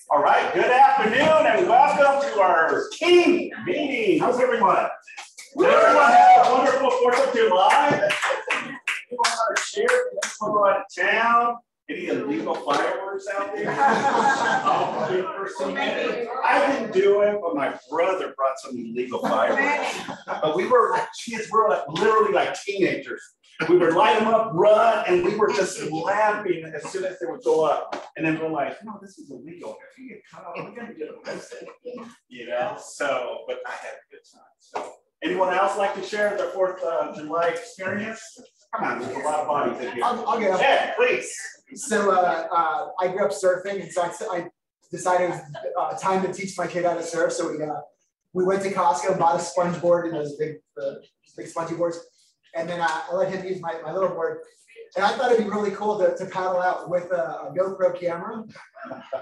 All right, good afternoon and welcome to our team meeting. How's everyone? Did everyone have a wonderful 4th of July? You want to share? Anyone go out of town? Any illegal fireworks out there? I didn't do it, but my brother brought some illegal fireworks. But we were like kids, we were like literally like teenagers. We would light them up, run, and we were just laughing as soon as they would go up. And then we're like, no, this is illegal. If you get caught, we're gonna get arrested. You know, so, but I had a good time. So, anyone else like to share their 4th of July experience? Come on, there's a lot of bodies in here. I'll get up. Yeah, please. So I grew up surfing, and so I decided it was time to teach my kid how to surf. So we went to Costco, bought a sponge board and those big spongy boards. And then I let him use my little board. And I thought it'd be really cool to paddle out with a GoPro camera.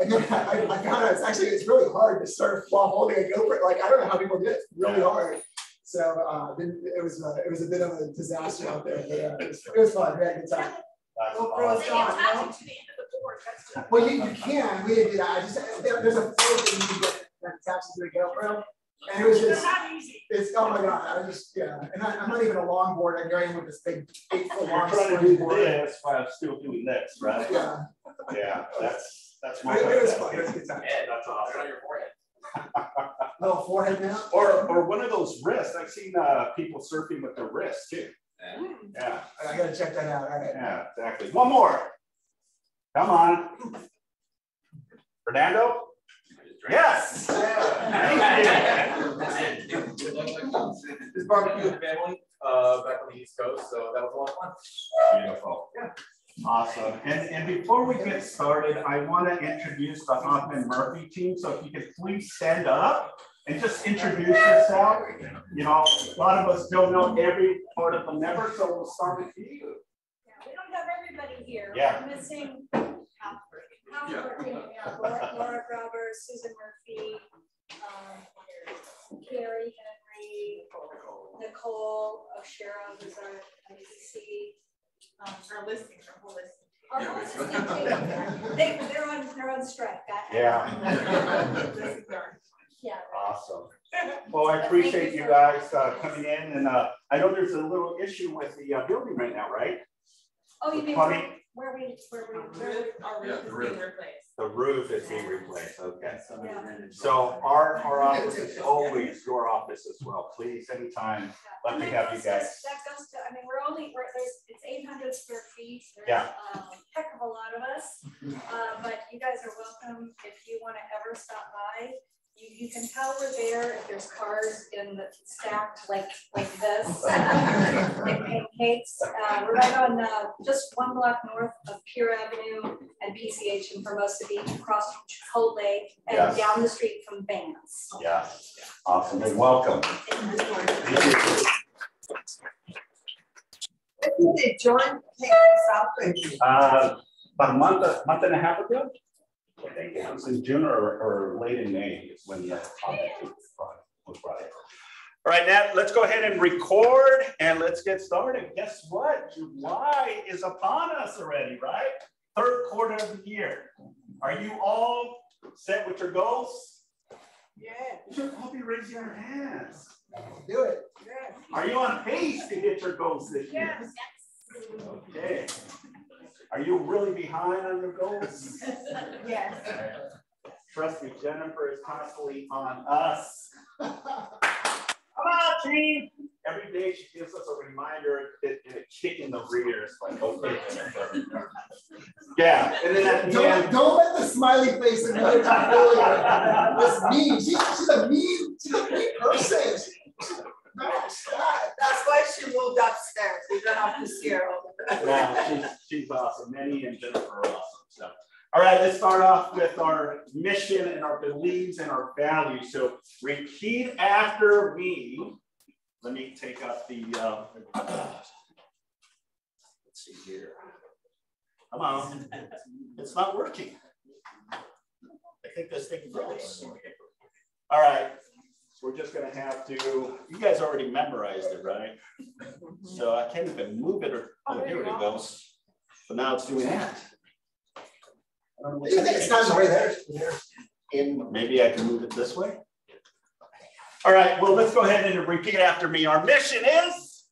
And then I found out it's really hard to surf while holding a GoPro. Like, I don't know how people do it. It's really hard. So it was a bit of a disaster out there, but it was fun. We had a good time. Well, you can. We didn't do that. There's a float that you can get that attaches to the GoPro. And it was just, oh my God, and I'm not even a longboard. I'm going with this big 8-foot long. I'm trying to do this while I'm still doing this, right? Yeah. Yeah, that's my. It was fun. It was a good time. Yeah, that's awesome. On your forehead. Little forehead now. Or one of those wrists. I've seen people surfing with their wrists too. Yeah. I gotta check that out. All right. Yeah, exactly. One more. Come on. Fernando? Yes. Thank you. This barbecue with family back on the East Coast, so that was a lot of fun. Beautiful. Yeah. Awesome. And before we get started, I want to introduce the Hoffman Murphy team. So if you could please stand up and just introduce yourself. You know, a lot of us don't know every part of the member, so we'll start with you. Yeah, we don't have everybody here. Yeah. We're missing Laura Grauber, Susan Murphy, Carrie Henry, Nicole O'Shara, who's our ICC. Our listing, our whole listing. Our whole listing. They're on strike. Yeah. Yeah. Awesome. Well, I appreciate you guys coming in, and I know there's a little issue with the building right now, right? Oh, you mean where we our roof is being replaced. The roof is being replaced. Okay. Yeah. So our office is always your office as well. Please, anytime, love to have you guys. That goes to, I mean, it's 800 square feet. There's a heck of a lot of us, but you guys are welcome if you want to ever stop by. You can tell we're there if there's cars stacked like this, like pancakes. We're right on just 1 block north of Pier Avenue and PCH in Formosa Beach, across from Chipotle, and down the street from Vans. Yeah, awesome. And welcome. When did John take Southbridge? About a month and a half ago. I think it was in June or late in May is when the was brought in. All right, Nat, let's go ahead and record and let's get started. Guess what? July is upon us already, right? 3rd quarter of the year. Are you all set with your goals? Yeah. You should all be raising your hands. Do it. Yes. Are you on pace to hit your goals this year? Yes. Okay. Are you really behind on your goals? Yes. Trust me, Jennifer is constantly on us. Come on, team. Every day she gives us a reminder and a kick in the rear. It's like, okay, Jennifer. Yeah, and then at the end. Don't let the smiley face in another time was mean. She's a mean person. That's why she moved upstairs. We don't have to see her all the time. Yeah, she's awesome. Manny and Jennifer are awesome. So, all right, let's start off with our mission and our beliefs and our values. So repeat after me. Let me take up the, let's see here. Come on, it's not working. I think this thing froze. All right. We're just gonna have to, you guys already memorized it, right? So I can't even move it, oh, here it goes. So now it's doing that. I don't know what It's not in the way there. Maybe I can move it this way. All right, well, let's go ahead and repeat after me. Our mission is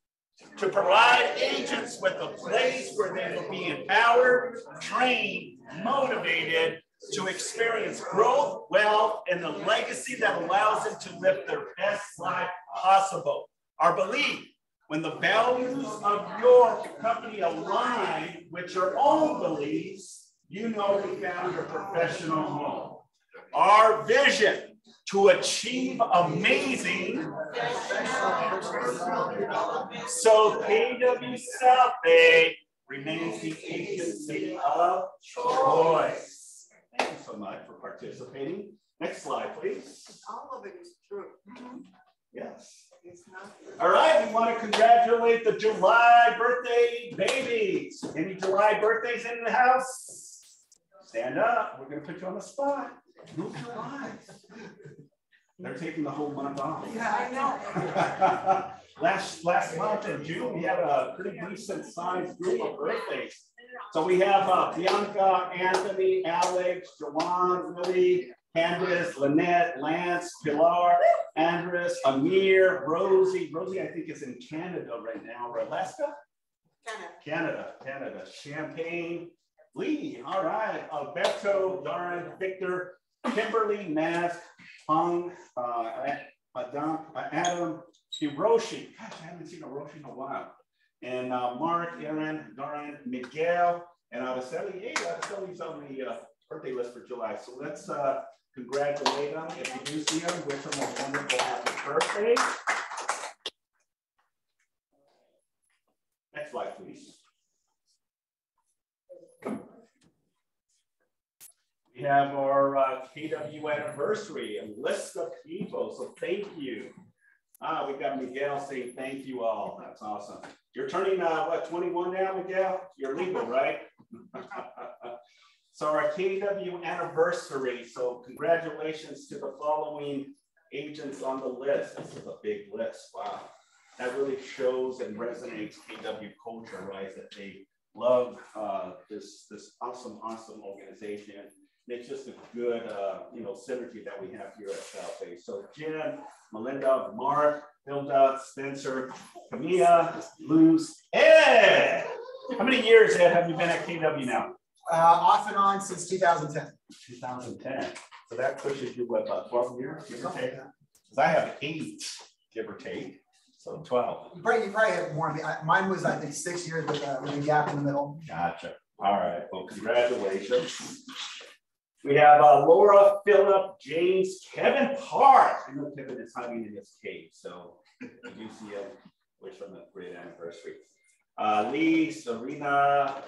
to provide agents with a place where they will be empowered, trained, motivated to experience growth, wealth, and the legacy that allows them to live their best life possible. Our belief, when the values of your company align with your own beliefs, you know we found your professional home. Our vision, to achieve amazing, so KW South Bay remains the agency of choice. Thank you so much for participating. Next slide, please. All of it is true. Yes. It's not. All right, we want to congratulate the July birthday babies. Any July birthdays in the house? Stand up. We're going to put you on the spot. Move your lives. They're taking the whole month off. Yeah, I know. Last month in June, we had a pretty decent sized group of birthdays. So we have Bianca, Anthony, Alex, Jawan, Lily, Candace, Lynette, Lance, Pilar, Andres, Amir, Rosie. Rosie, I think, is in Canada right now, or Alaska? Canada. Champagne, Lee, all right. Alberto, Lauren, Victor, Kimberly, Mask, Hung, Adam, Hiroshi. Gosh, I haven't seen Hiroshi in a while. And Mark, Aaron, Doran, Miguel, and Araceli. Hey, Araceli's on the birthday list for July. So let's congratulate them. If you do see them, wish them a wonderful happy birthday. Next slide, please. We have our KW anniversary, a list of people, so thank you. We got Miguel saying thank you all. That's awesome. You're turning, what, 21 now, Miguel? You're legal, right? So our KW anniversary, so congratulations to the following agents on the list. This is a big list, wow. That really shows and resonates KW culture, right? That they love this awesome organization. It's just a good, synergy that we have here at South Bay. So Jim, Melinda, Mark, Hilda, Spencer, Camilla, Luz, Ed. How many years, Ed, have you been at KW now? Off and on since 2010. 2010. So that pushes you, what, about 12 years, give or take? Because I have 8, give or take. So 12. You probably have more. Mine was, I think, 6 years with a gap in the middle. Gotcha. All right. Well, congratulations. We have Laura, Philip, James, Kevin Park. I know Kevin is hiding in his cave, so if you see him, wish him a great anniversary. Lee, Serena,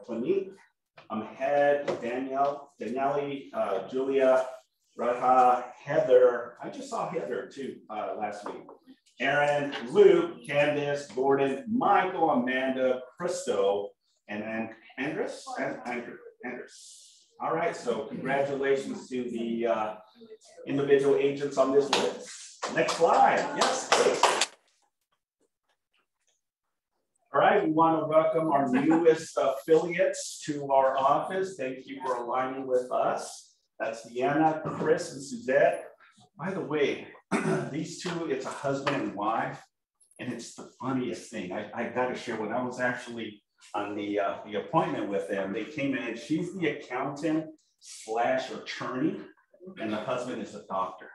Tonique, Amhed, Danielle, Julia, Radha, Heather. I just saw Heather too last week. Aaron, Luke, Candace, Gordon, Michael, Amanda, Christo, and then Andres. All right, so congratulations to the individual agents on this list. Next slide, yes, please. All right, we want to welcome our newest affiliates to our office. Thank you for aligning with us. That's Deanna, Chris, and Suzette. By the way, these two, it's a husband and wife, and it's the funniest thing. I got to share when I was actually on the appointment with them. They came in, she's the accountant / attorney, and the husband is a doctor.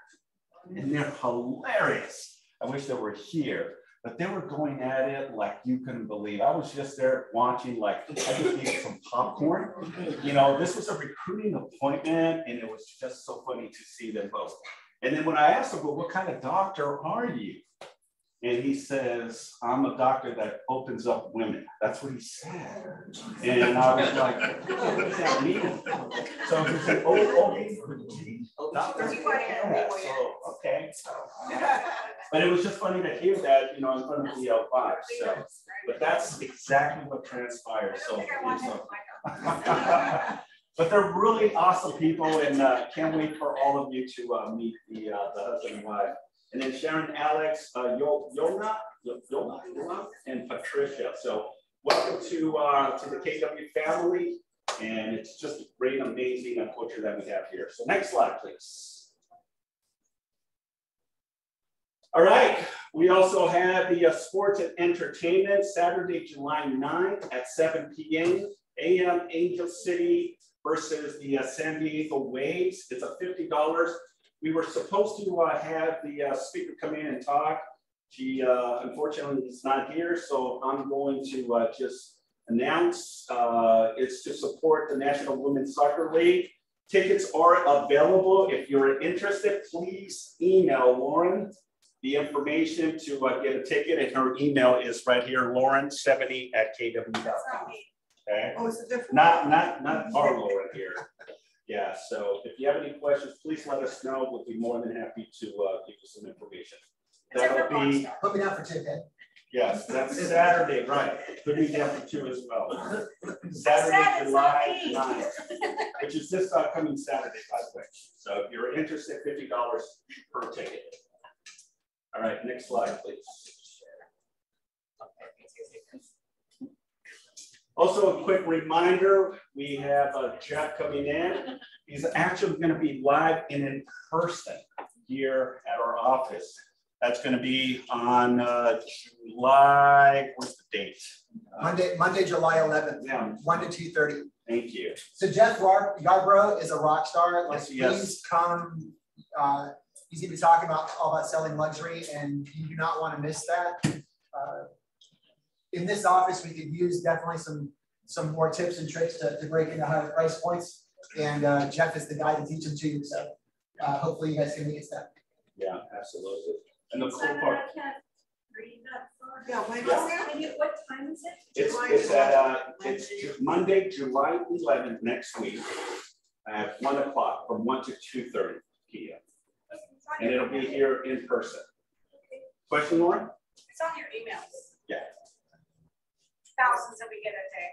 And they're hilarious. I wish they were here, but they were going at it like you couldn't believe. I was just there watching, like, I just needed some popcorn. You know, this was a recruiting appointment, and it was just so funny to see them both. And then when I asked him, well, what kind of doctor are you? And he says, I'm a doctor that opens up women. That's what he said. And I was like, what does that mean? So he said, doctor? Yeah, so, okay. But it was just funny to hear that, in front of the wives. So, but that's exactly what transpired. So, but they're really awesome people, and can't wait for all of you to meet the husband and wife. And then Sharon, Alex, Yona, and Patricia. So welcome to the KW family. And it's just a great, amazing culture that we have here. So next slide, please. All right, we also have the sports and entertainment Saturday, July 9th at 7 p.m. Angel City versus the San Diego Waves. It's a $50. We were supposed to have the speaker come in and talk. She unfortunately is not here, so I'm going to just announce it's to support the National Women's Soccer League. Tickets are available. If you're interested, please email Lauren the information to get a ticket, and her email is right here, lauren70@kw.com. Okay. Oh, it's a different. Not our Lauren here. Yeah. So if you have any questions, please let us know. We'll be more than happy to give you some information. That'll be. Put me down for 2, Ed. Yes, that's Saturday, right? Put me down for 2 as well. Saturday, July 9th, which is this coming Saturday, by the way. So if you're interested, $50 per ticket. All right, next slide, please. Also, a quick reminder, we have Jeff coming in. He's actually going to be live and in person here at our office. That's going to be on July, what's the date? Monday, July 11th, Yeah. 1 to 2:30. Thank you. So Jeff Yarbrough is a rock star. Like, Yes. Please come. He's going to be talking all about selling luxury, and you do not want to miss that. In this office, we could use definitely some more tips and tricks to break into higher price points. And Jeff is the guy to teach them to you. So hopefully you guys can make it that. Yeah, absolutely. And the cool Simon, part. I can't read that far. Yeah, when is it? What time is it? It's Monday, July 11th next week at 1 o'clock from 1 to 2:30 p.m. And it'll be here in person. Question, Lauren? It's on your emails. Yeah. Thousands that we get a day.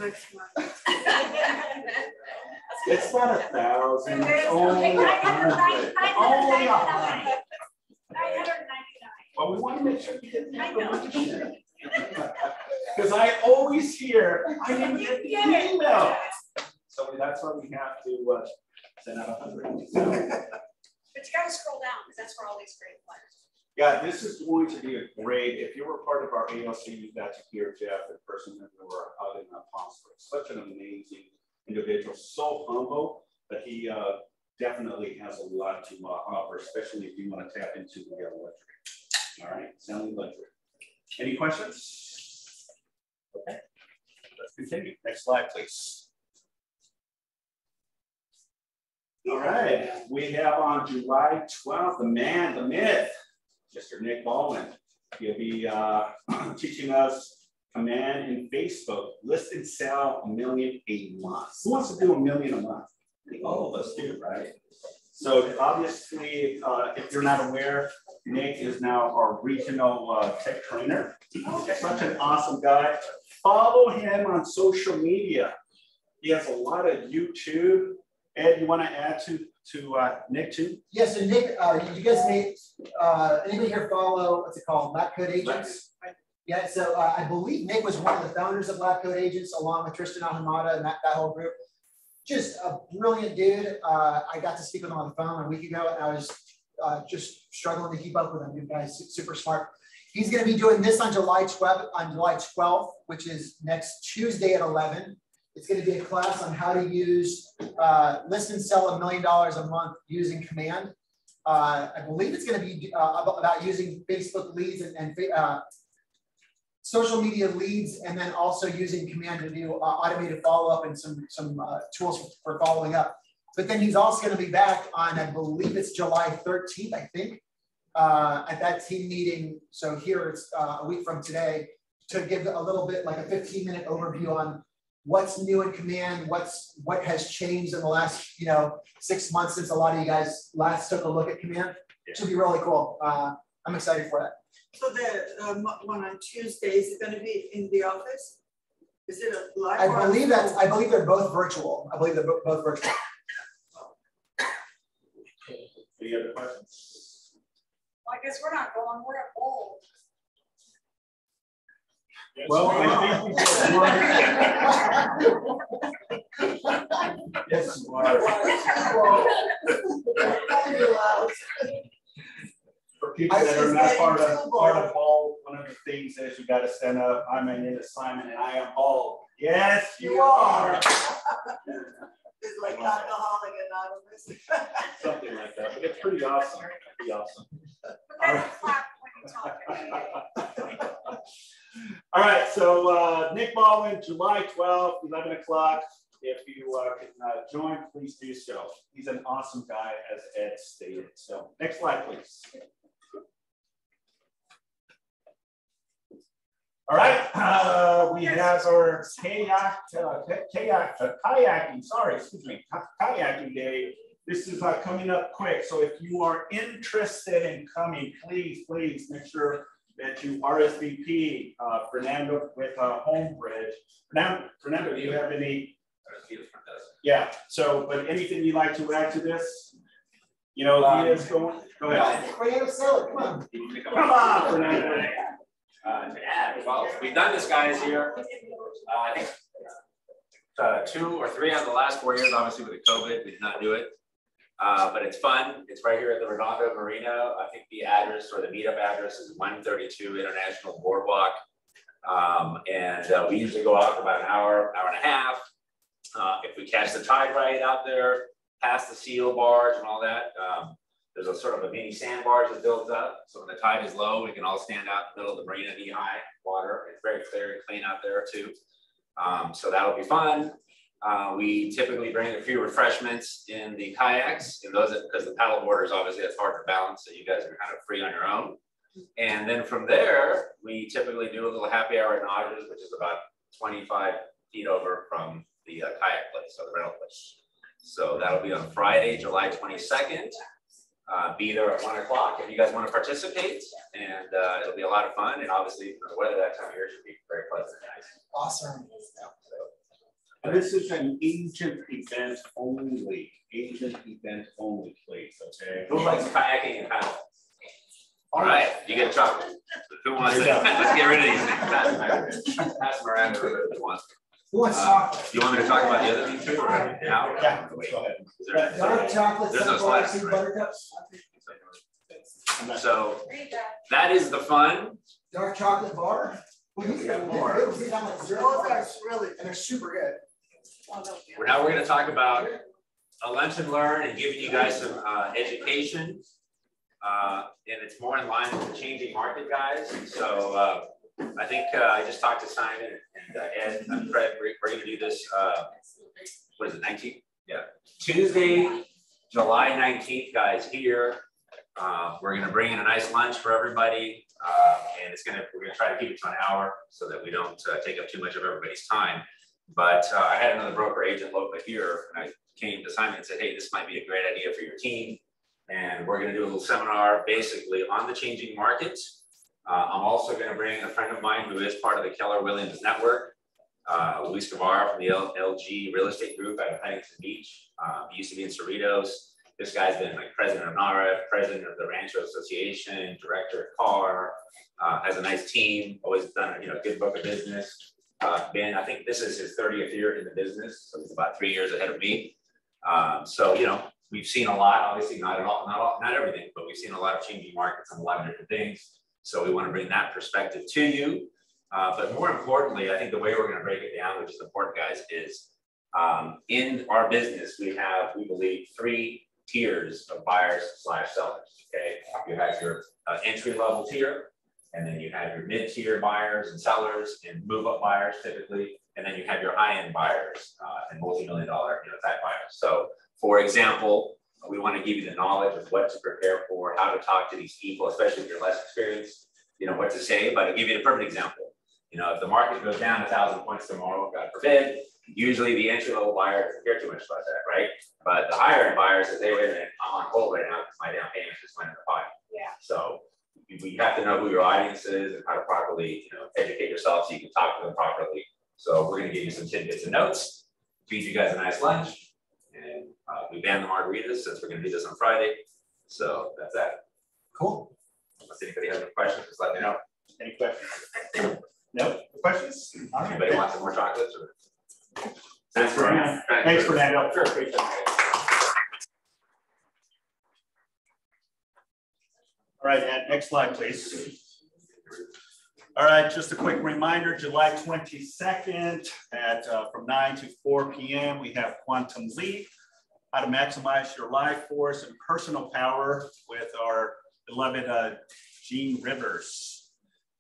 Next month. It's not 1,000. It's only 100. Only 100. 999. But we want to make sure you get the information. Because I always hear, I didn't get the email. So that's why we have to send out 100. But you gotta scroll down, because that's where all these great flyers. Yeah, this is going to be a great, if you were part of our ALC, you got to hear Jeff in person when we were out in Palm Springs. Such an amazing individual, so humble, but he definitely has a lot to offer, especially if you want to tap into the luxury. All right, selling luxury. Any questions? Okay, let's continue. Next slide, please. All right, we have on July 12th, the man, the myth, Mr. Nick Baldwin. He'll be teaching us command in Facebook, list and sell $1 million a month. Who wants to do $1 million a month? I think all of us do, right? So obviously, if you're not aware, Nick is now our regional tech trainer. Such an awesome guy. Follow him on social media. He has a lot of YouTube. Ed, you want to add to Nick too? Yes, and Nick, you guys may, anybody here follow, what's it called, Lab Code Agents? Yeah, so I believe Nick was one of the founders of Lab Code Agents, along with Tristan Ahumada and that whole group. Just a brilliant dude. I got to speak with him on the phone a week ago, and I was just struggling to keep up with him. You guys, super smart. He's going to be doing this on July 12th, which is next Tuesday at 11. It's going to be a class on how to use, list and sell $1 million a month using command. I believe it's going to be about using Facebook leads and social media leads, and then also using command to do automated follow-up and some tools for following up. But then he's also going to be back on, I believe it's July 13th, I think, at that team meeting. So here it's a week from today, to give a little bit like a 15-minute overview on what's new in command, what has changed in the last 6 months since a lot of you guys last took a look at command. It should be really cool. I'm excited for that. So the one on Tuesday, is it going to be in the office? Is it a live? I believe they're both virtual. I believe they're both virtual. Any other questions? Well, I guess we're not going, we're at Bold. Well, I think we did one. Yes, you are. For people that are not part of ball, one of the things is you got to stand up. I'm in an assignment and I am bald. Yes, you are. It's like Alcoholic Anonymous. Something like that. But it's pretty awesome. Pretty awesome. All right, so Nick Baldwin, July 12th, 11 o'clock. If you can join, please do so. He's an awesome guy, as Ed stated. So next slide, please. All right, we have our kayaking day. This is coming up quick. So if you are interested in coming, please make sure that you RSVP. Fernando with Homebridge. Fernando, do you have any? Yeah. So, but anything you'd like to add to this? You know, he is going. Go ahead. Come on. Come on, Fernando. To add, well, we've done this, guys, here. I think 2 or 3 out of the last 4 years. Obviously, with the COVID, we did not do it. But it's fun. It's right here at the Redondo Marina. I think the address or the meetup address is 132 International Boardwalk. We usually go out for about an hour and a half. If we catch the tide right out there, past the seal bars and all that, there's a sort of a mini sandbar that builds up. So when the tide is low, we can all stand out in the middle of the marina knee-high water. It's very clear and clean out there too. So that'll be fun. We typically bring a few refreshments in the kayaks, and those because the paddle boarders, obviously that's hard to balance, so you guys are kind of free on your own. And then from there, we typically do a little happy hour at Nodges, which is about 25 feet over from the kayak place, or the rental place. So that'll be on Friday, July 22nd. Be there at 1 o'clock if you guys want to participate, and it'll be a lot of fun. And obviously, the weather that time of year should be very pleasant and nice. Awesome. And this is an agent event only. Agent event only, please. Okay. Who likes kayaking and paddling? All right, you get a chocolate. Who wants it? Let's get rid of these things. Pass them around to whoever wants. Who wants chocolate? You want me to talk about the other thing too? Or now? Yeah, go ahead. Dark chocolate, There's no sunflower slides, seed right? buttercups. So that is the fun. Dark chocolate bar. Well, you got more. Those are really, And they're super good. Now we're going to talk about a lunch and learn and giving you guys some education. And it's more in line with the changing market, guys. So I think I just talked to Simon and Ed and Fred. We're going to do this, what is it, 19th? Yeah. Tuesday, July 19th, guys, here. We're going to bring in a nice lunch for everybody. And we're going to try to keep it to an hour so that we don't take up too much of everybody's time. But I had another broker agent local here, and I came to Simon and said, hey, this might be a great idea for your team. And we're going to do a little seminar basically on the changing market. I'm also going to bring a friend of mine who is part of the Keller Williams network, Luis Guevara from the LG Real Estate Group out of Huntington Beach. He used to be in Cerritos. This guy's been like president of NAREF, president of the Rancho Association, director at CAR, has a nice team, always done a good book of business. Ben, I think this is his 30th year in the business, so he's about 3 years ahead of me. So we've seen a lot, obviously not everything, but we've seen a lot of changing markets and a lot of different things. So we want to bring that perspective to you. But more importantly, I think the way we're going to break it down, which is important, guys, is in our business, we believe 3 tiers of buyers/sellers. Okay, you have your entry-level tier, and then you have your mid-tier buyers and sellers and move-up buyers typically, and then you have your high-end buyers and multi-million-dollar type buyers. So, for example, we want to give you the knowledge of what to prepare for, how to talk to these people, especially if you're less experienced, what to say. But I'll give you a perfect example. If the market goes down 1,000 points tomorrow, God forbid, usually the entry-level buyer doesn't care too much about that, right? But the higher-end buyer says, hey, wait a minute, I'm on hold right now because my down payment just went in the pot. Yeah. So we have to know who your audience is and how to properly, educate yourself so you can talk to them properly. So we're going to give you some tidbits and notes, feed you guys a nice lunch, and we banned the margaritas since we're going to do this on Friday. So that's that. Cool. Unless anybody has any questions, just let me know. Any questions? No questions? All right. Anybody want some more chocolates? Or? Thanks, Fernando. Thanks, Fernando. Sure, appreciate it. All right, Ed, next slide, please. All right, just a quick reminder, July 22nd at from 9 to 4 p.m. we have Quantum Leap, how to maximize your life force and personal power with our beloved Gene Rivers.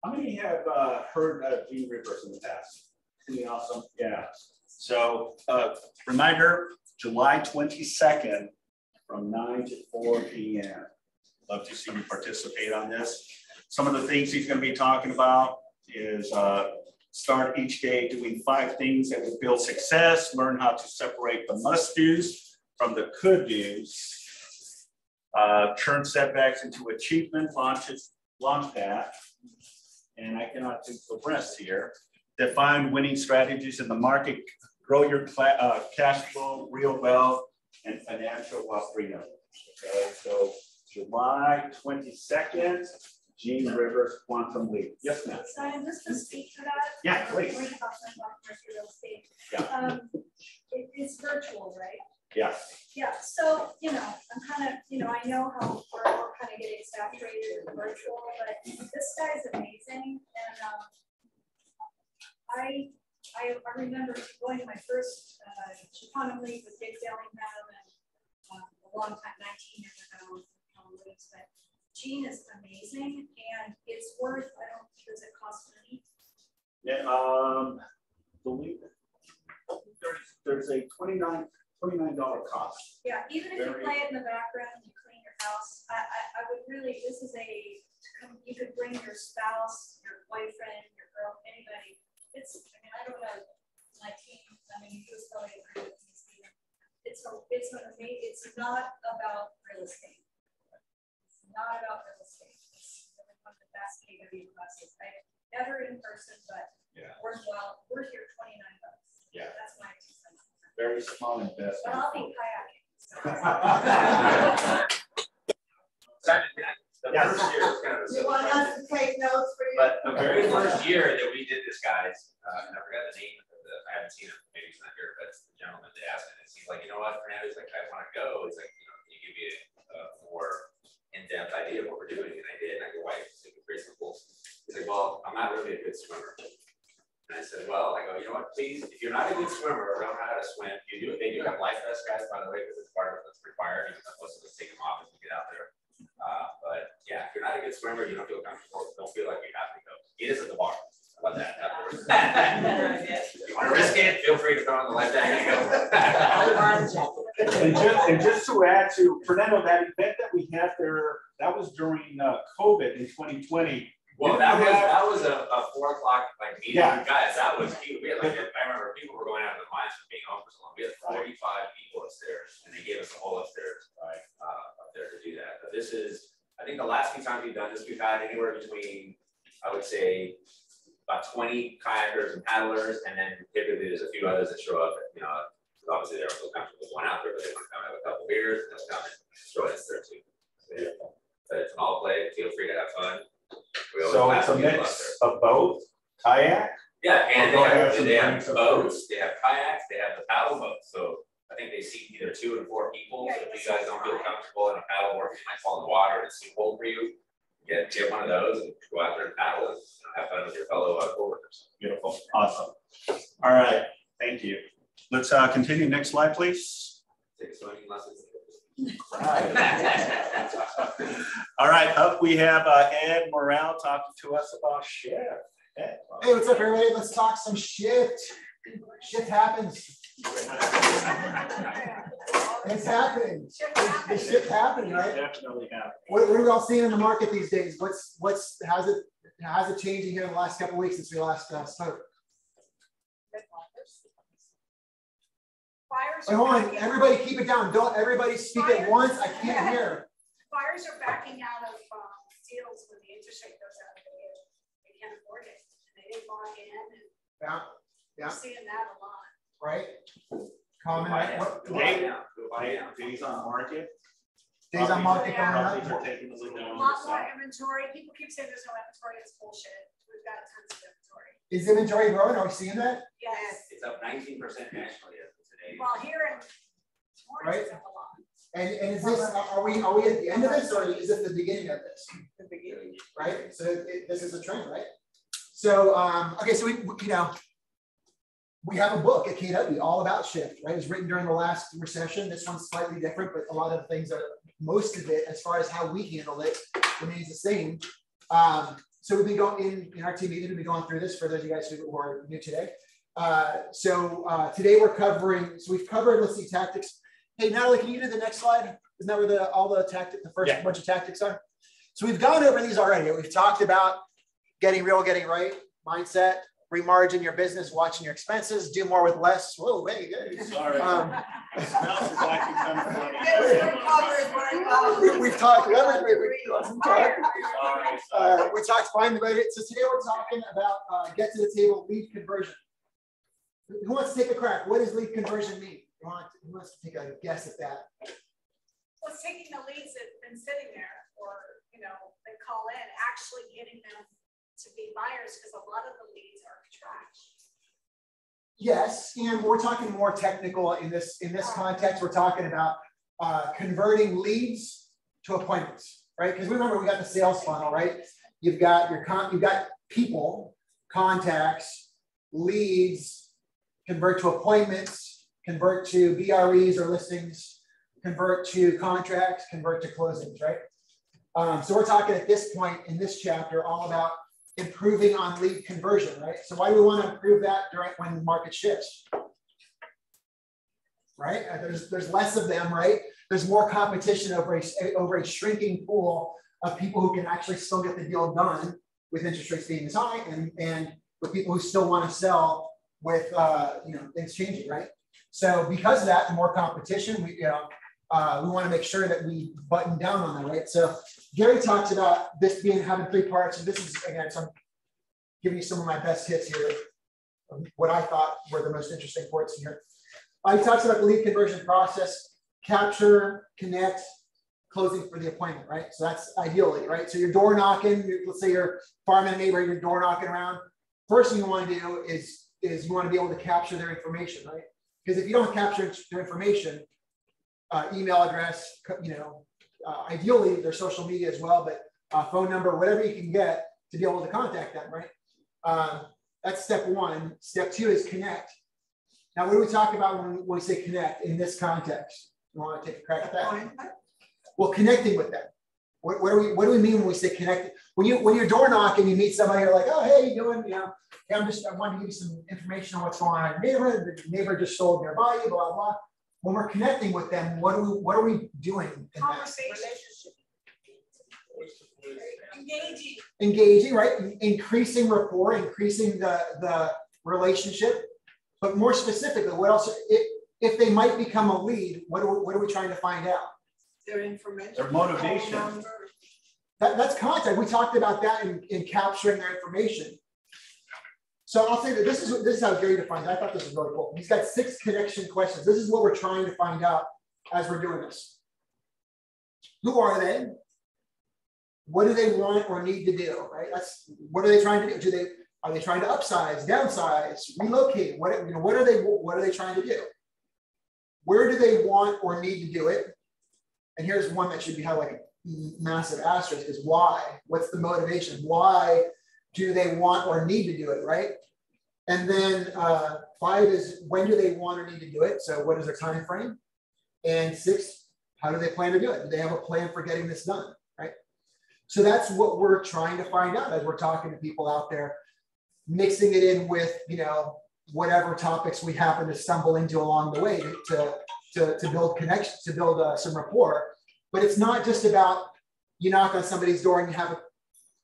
How many have heard of Gene Rivers in the past? Pretty awesome, yeah. So reminder, July 22nd from 9 to 4 p.m. Love to see you participate on this. Some of the things he's going to be talking about is start each day doing 5 things that will build success, learn how to separate the must-dos from the could-dos, turn setbacks into achievement, launch pad, and I cannot do the rest here. Define winning strategies in the market, grow your cash flow, real wealth, and financial wealth freedom. Okay, so July 22nd, Gene Rivers Quantum Leap. Yes, ma'am. Simon, just to speak to that. Yeah, please. Real estate. Yeah. It's virtual, right? Yeah. Yeah. So, you know, I'm kind of, you know, I know how we're all kind of getting saturated with virtual, but this guy's amazing. And I remember going to my first Quantum Leap with Dick Dillingham and a long time, 19 years ago. But Gene is amazing, and it's worth. I don't. Does it cost money? Yeah. Believe it. There's a $29 cost. Yeah. Even if you play it in the background and you clean your house, I would really. This is a. You could bring your spouse, your boyfriend, your girl, anybody. It's. I mean, I don't know. My team. I mean, you just probably agree with me, Stephen. It's amazing. It's not about real estate. Not about real estate. It's really one of the best KW classes I've ever in person, but worthwhile. We're here $29. Yeah, that's my 2 cents. Very small investment. But I'll be kayaking. So. The first year was kind of a You want us to take notes for you? But the very first year that we did this, guys, and I forgot the name of I haven't seen him, maybe he's not here, but it's the gentleman that asked it. He's like, you know what, Fernando's like, I want to go. He's like, you know, can you give me a more in-depth idea of what we're doing? And I did, and I go, why? It's pretty simple. He's like, well, I'm not really a good swimmer. And I said, well, I go, you know what, please, if you're not a good swimmer or don't know how to swim, they do have life vest guys, by the way, because it's part of what's required. Even though most of us take them off as we get out there. But yeah, if you're not a good swimmer, you don't feel comfortable, don't feel like you have to go. It is at the bar. How about that? If you want to risk it, feel free to throw on the life jacket and go. And just to add to Fernando, that event that we had there, that was during COVID in 2020. Well, that was a 4 o'clock like meeting. Yeah. Guys, that was cute. We had like I remember people were going out of their minds from being home for so long. We had 45 people upstairs, and they gave us a whole upstairs up there to do that. But this is, I think the last few times we've done this, we've had anywhere between, I would say, about 20 kayakers and paddlers, and then typically there's a few others that show up. You know, obviously they don't feel comfortable going out there, but they want to come have a couple beers, and they'll come and throw it there too. So, but it's an all play. Feel free to have fun. So it's a mix of both kayak. Yeah, and they have boats, they have kayaks, they have the paddle boats. So I think they seat either 2 and 4 people. So if you guys don't feel comfortable in a paddle board, you might fall in the water and it's too cold for you. Get one of those and go out there and paddle and have fun with your fellow coworkers. Beautiful, awesome. All right, thank you. Let's continue. Next slide, please. Take swimming lessons. All right, up we have Ed Morale talking to us about shift. Ed, hey, what's up, everybody? Let's talk some shift. Shift happens. It's happening. The shift happening, right? Definitely happening. What are we all seeing in the market these days? How's it changing here in the last couple of weeks since we last spoke? Wait, hold on, everybody keep it down. Don't everybody speak at once. I can't hear. Buyers are backing out of deals when the interest rate goes out. They can't afford it. They didn't buy in. And yeah. We're seeing that a lot. Right. Days on market. Days on market going Properties up. are taking a little A lot more inventory. People keep saying there's no inventory. It's bullshit. we've got tons of inventory. Is inventory growing? Are we seeing that? Yes. It's up 19% nationally as of today. Well, here in Torrance, it's up a lot. And is this, are we at the end of this, or is it the beginning of this? The beginning. Right? So this is a trend, right? So, okay, so we have a book at KW all about shift, right? It was written during the last recession. This one's slightly different, but a lot of the things most of it, as far as how we handle it, remains the same. So we've been going in our team meeting, we've been going through this for those of you guys who are new today. Today we're covering, so we've covered, let's see, tactics. Hey, Natalie, can you do the next slide? Isn't that where all the first bunch of tactics are? So we've gone over these already. We've talked about getting real, getting right, mindset, remargin your business, watching your expenses, do more with less. Whoa, hey, good. Sorry. We've talked. We talked fine about it. So today we're talking about get to the table lead conversion. Who wants to take a crack? What does lead conversion mean? Who wants to take a guess at that? Well, it's taking the leads that have been sitting there, or they call in, actually getting them to be buyers, because a lot of the leads are trash. Yes, and we're talking more technical in this context. We're talking about converting leads to appointments, right? Because remember, we got the sales funnel, right? You've got people, contacts, leads, convert to appointments, convert to BREs or listings, convert to contracts, convert to closings, right? So we're talking at this point in this chapter all about improving on lead conversion, right? So why do we want to improve that when the market shifts? Right? There's less of them, right? There's more competition over a shrinking pool of people who can actually still get the deal done with interest rates being as high, and with people who still want to sell with things changing, right? So because of that, the more competition, we want to make sure that we button down on that, right? So Gary talks about this having 3 parts, and this is, again, so I'm giving you some of my best hits here, what I thought were the most interesting points here. He talks about the lead conversion process: capture, connect, closing for the appointment, right? So that's ideally, right? So you're door knocking, let's say you're farming a neighbor, you're door knocking around. First thing you want to do is you want to be able to capture their information, right? Because if you don't capture their information, email address, ideally their social media as well, but phone number, whatever you can get to be able to contact them, right? That's step 1. Step 2 is connect. Now, what do we talk about when we say connect in this context? You want to take a crack at that? Well, connecting with them. What do we mean when we say connected? When you're door knocking, you meet somebody, you're like, oh, hey, you doing? Hey, I wanted to give you some information on what's going on in your neighborhood. The neighbor just sold nearby you, blah, blah. When we're connecting with them, what are we doing in Conversation. Engaging, right? Increasing rapport, increasing the relationship. But more specifically, what else? If they might become a lead, what are we trying to find out? Their information. Their motivation. That's content. We talked about that in capturing their information. So I'll say that this is how Gary defines it. I thought this was really cool. He's got 6 connection questions. This is what we're trying to find out as we're doing this. Who are they? What do they want or need to do? Right? What are they trying to do? Are they trying to upsize, downsize, relocate? What are they trying to do? Where do they want or need to do it? And here's one that should be have like a massive asterisk: is why? What's the motivation? Why do they want or need to do it, right? And then 5 is when do they want or need to do it? So what is their time frame? And 6, how do they plan to do it? Do they have a plan for getting this done, right? So that's what we're trying to find out as we're talking to people out there, mixing it in with whatever topics we happen to stumble into along the way to build connection, to build some rapport. But it's not just about you knock on somebody's door and you have a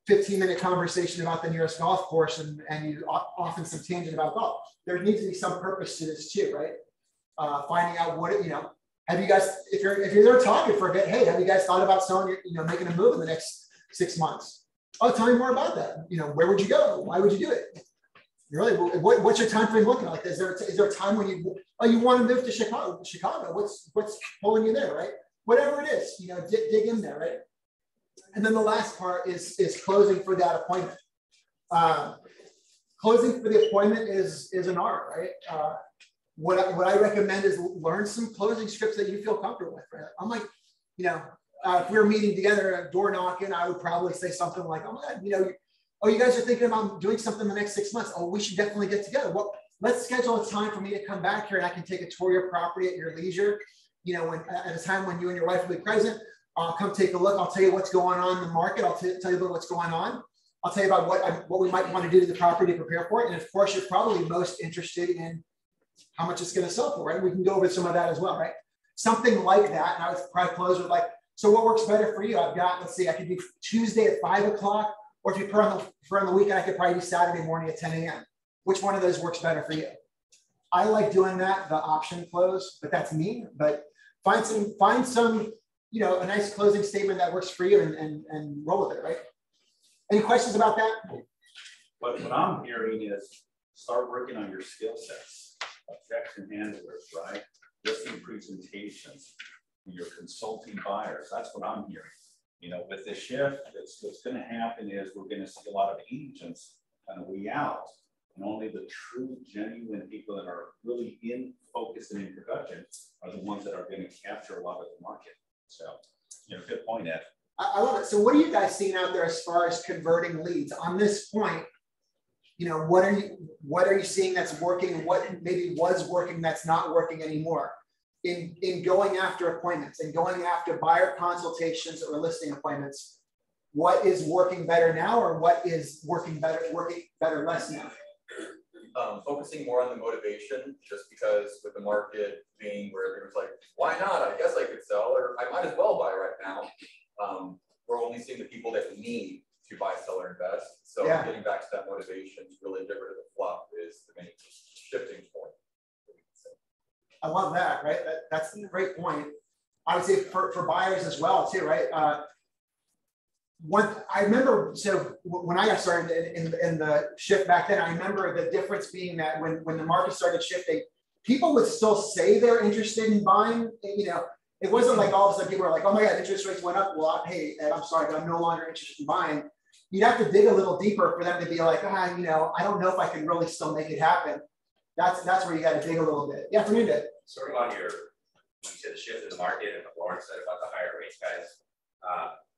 15-minute conversation about the nearest golf course and you often some tangent about golf. There needs to be some purpose to this too, right? Finding out what have you guys, if you're there talking for a bit, hey, have you guys thought about selling making a move in the next 6 months? Oh, tell me more about that. Where would you go? Why would you do it? Really, what's your time frame looking like? Is there a time when you want to move to Chicago? What's pulling you there, right? Whatever it is, dig in there, right? And then the last part is closing for that appointment. Closing for the appointment is an art, right? What I recommend is learn some closing scripts that you feel comfortable with. Right? I'm like, if we were meeting together, door knocking, I would probably say something like, "Oh my God, you guys are thinking about doing something in the next 6 months. Oh, we should definitely get together. Well, let's schedule a time for me to come back here and I can take a tour of your property at your leisure. At a time when you and your wife will be present, I'll come take a look. I'll tell you what's going on in the market. I'll tell you about what's going on. I'll tell you about what we might want to do to the property to prepare for it. And of course, you're probably most interested in how much it's going to sell for, right? We can go over some of that as well, right? Something like that. And I would probably close with like, so what works better for you? I've got, let's see, I could do Tuesday at 5 o'clock, or if you prefer on the weekend, I could probably do Saturday morning at 10 a.m. Which one of those works better for you? I like doing that, the option close, but that's me. But find some, a nice closing statement that works for you and roll with it, right? Any questions about that? What I'm hearing is start working on your skill sets, objection handlers, right? Listing presentations, you're consulting buyers. That's what I'm hearing. With the shift, what's going to happen is we're going to see a lot of agents kind of weed out, and only the true, genuine people that are really in focus and in production are the ones that are going to capture a lot of the market. So, good point, Ed. I love it. So what are you guys seeing out there as far as converting leads? On this point, what are you seeing that's working? What maybe was working that's not working anymore? In going after appointments and going after buyer consultations or listing appointments, what is working better now, or what is working better less now? Focusing more on the motivation, just because with the market being where there's like, why not? I guess I could sell, or I might as well buy right now. We're only seeing the people that need to buy, sell, or invest. So getting back to that motivation to really get rid of the fluff is the main shifting point. I love that, right? That's a great point. I would say for buyers as well, too, right? I remember, so when I got started in the shift back then, I remember the difference being that when the market started shifting, people would still say they're interested in buying. It wasn't like all of a sudden people were like, oh my God, interest rates went up. Well, hey, Ed, I'm sorry, but I'm no longer interested in buying. You'd have to dig a little deeper for them to be like, I don't know if I can really still make it happen. That's where you got to dig a little bit. Yeah, Fernando. Sort of on you said the shift in the market, and Lauren said about the higher rates, guys.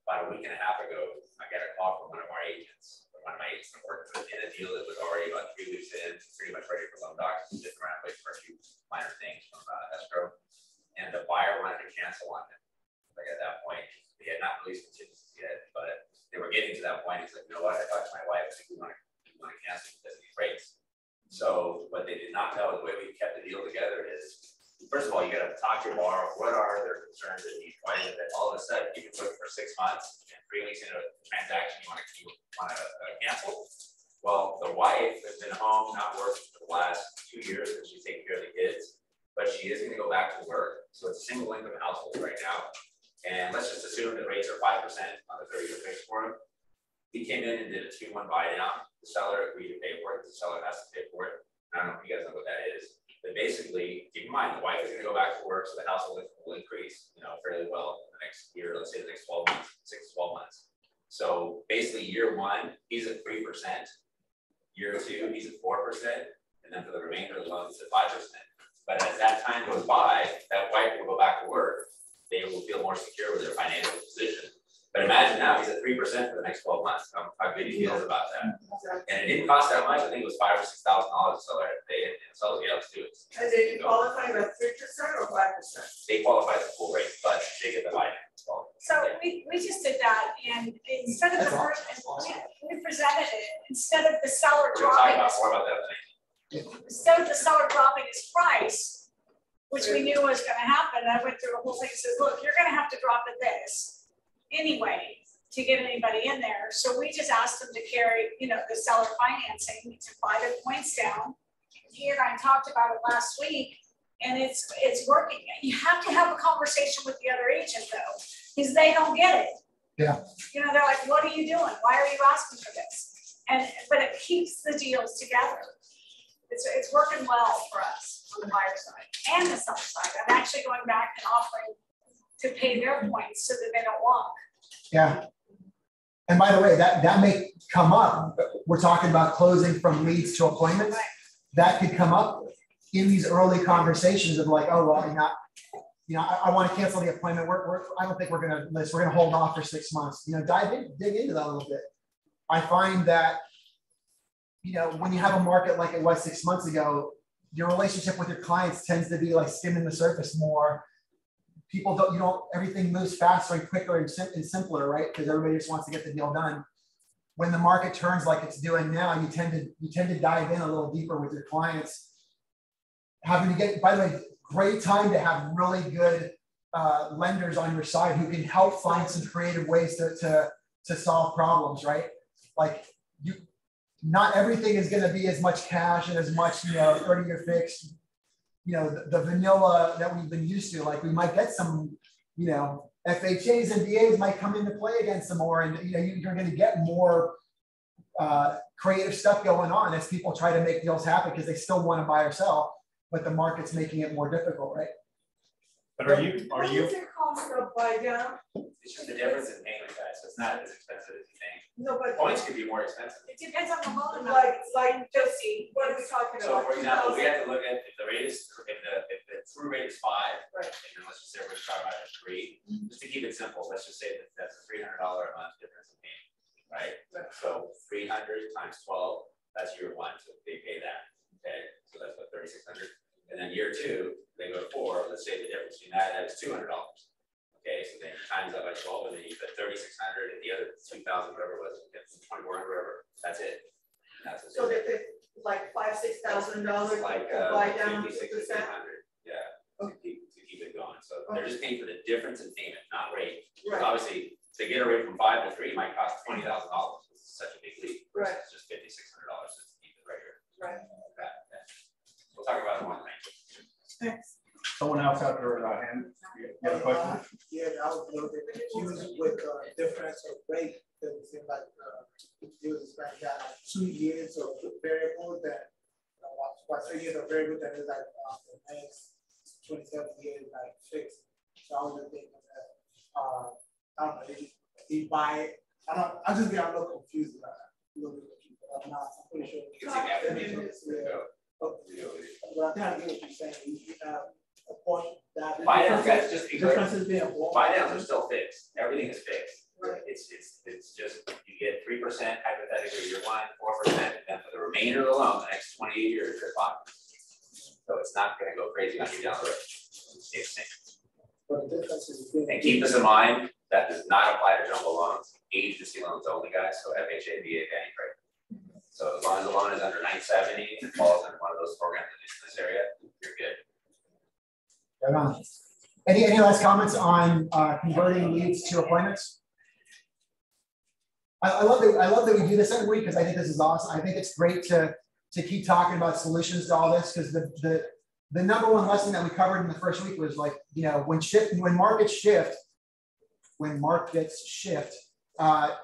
About a week and a half ago, I got a call from one of our agents. One of my agents that worked in a deal that was already about 3 weeks in, pretty much ready for loan docs, just around waiting for a few minor things from escrow. And the buyer wanted to cancel on him. Like at that point, they had not released contingencies yet, but they were getting to that point. He's like, you know what? I talked to my wife. I think we want to cancel because of these rates. So what they did not know, the way we kept the deal together is, first of all, you got to talk to your borrower. What are their concerns and needs? Why is it that all of a sudden you can book for 6 months and 3 weeks into a transaction you want to cancel? Well, the wife has been home, not working for the last 2 years because she's taking care of the kids, but she is going to go back to work. So it's a single income household right now. And let's just assume the rates are 5% on the 30-year fixed for him. He came in and did a 2-1 buy down. The seller agreed to pay for it. The seller has to pay for it. I don't know if you guys know what that is. But basically, keep in mind, the wife is going to go back to work, so the household income will increase, fairly well in the next year, let's say the next 12 months, 6 to 12 months. So basically, year 1, he's at 3%. Year 2, he's at 4%. And then for the remainder of the loan, he's at 5%. But as that time goes by, that wife will go back to work. They will feel more secure with their financial position. But imagine now he's at 3% for the next 12 months. How good he feels about that. And it didn't cost that much. I think it was $5,000 or $6,000 to sell it. And so yeah, let's do it. And they qualify with 3% or 5%? They qualify the full rate, but they get the buy-in. So we just did that, and instead of we presented it, instead of the seller dropping his price, which we knew was going to happen, I went through a whole thing and said, look, you're going to have to drop it this anyway to get anybody in there. So we just asked them to carry, the seller financing to 5 points down. He and I talked about it last week, and it's working. You have to have a conversation with the other agent though, because they don't get it. Yeah. They're like, what are you doing? Why are you asking for this? But it keeps the deals together. It's working well for us on the buyer side and the seller side. I'm actually going back and offering to pay their points so that they don't walk. Yeah. And by the way, that may come up. We're talking about closing from leads to appointments. That could come up in these early conversations of like, oh, well, I want to cancel the appointment. I don't think we're going to list. We're going to hold off for 6 months. Dig into that a little bit. I find that, when you have a market like it was 6 months ago, your relationship with your clients tends to be like skimming the surface more. People everything moves faster and quicker and simpler, right? Because everybody just wants to get the deal done. When the market turns like it's doing now, you tend to dive in a little deeper with your clients. By the way, great time to have really good lenders on your side who can help find some creative ways to solve problems, right? Like not everything is going to be as much cash and as much, 30-year fixed. The vanilla that we've been used to. Like we might get some, FHAs and VAs might come into play again some more, and you're going to get more creative stuff going on as people try to make deals happen because they still want to buy or sell, but the market's making it more difficult, right? But are you? What is the cost of buy down? It's just the difference in payment, guys. So it's not as expensive as you think. No, but Points could be more expensive. It depends on the loan. like just what are we talking So about? for example, we have to look at if the rate is, if the through rate is 5, Right. and then let's just say we're talking about a 3, just to keep it simple, let's just say that that's a $300 a month difference in payment, right? So 300 times 12, that's year 1, so they pay that, okay? So that's what, 3,600. And then year 2, they go to 4, let's say the difference between that is $200. Okay, so then you times that by 12, and then you put 3,600 and the other 2,000, whatever it was, 2,400, whatever. That's it. That's So they pay like $5,000-$6,000 like to buy down 50, 60, 100%. 100. Yeah, to keep it going. So Okay. they're just paying for the difference in payment, not rate. Right. Obviously, to get a rate from 5 to 3 might cost $20,000. This is such a big leap. Right. It's just $5,600 just to keep it right here. Right. We'll talk about it more tonight. Thanks. Someone else out there, hand? You have a question? Yeah, I was a little bit confused with difference of rate. It seemed like it was like 2 years of variable that 3 years of variable that is like the next 27 years like fixed. So I was just thinking that I don't know, did you buy it? I'm just getting a little confused about it. A little bit confused, but I'm pretty sure. You can see the application. But I'm kind of getting what you're saying. You have a portion that Buy downs, guys, just be clear. difference is being born. Buy downs are still fixed. Everything is fixed. Right. It's just you get 3% hypothetically year 1, 4%, and then for the remainder of the loan, the next 28 years, you're 5. So it's not going to go crazy on you down the road. It's the same. But the difference is being. And keep this in mind, that does not apply to jumbo loans, agency loans only, guys. So FHA, VA, Fannie Mae. So as long as the loan is under 970 and falls under one of those programs in this area, you're good. Right on. Any last comments on converting leads to appointments? I love that we do this every week because I think this is awesome. I think it's great to keep talking about solutions to all this because the number one lesson that we covered in the first week was like, when markets shift,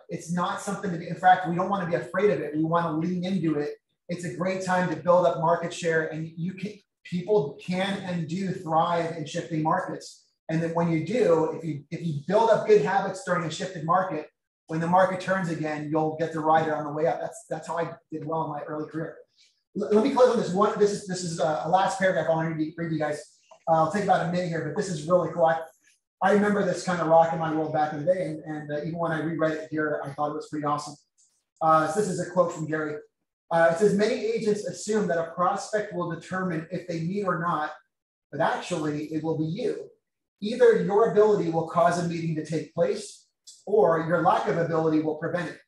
it's not something to be, in fact, we don't want to be afraid of it. We want to lean into it. It's a great time to build up market share, and people can and do thrive in shifting markets. And then when you do, if you build up good habits during a shifted market, when the market turns again, you'll get to ride it on the way up. That's how I did well in my early career. Let me close on this one. This is a last paragraph I want to read you guys. I'll take about a minute here, but this is really cool. I remember this kind of rocking my world back in the day, and even when I reread it here, I thought it was pretty awesome. So this is a quote from Gary. It says, many agents assume that a prospect will determine if they meet or not, but actually it will be you. Either your ability will cause a meeting to take place, or your lack of ability will prevent it.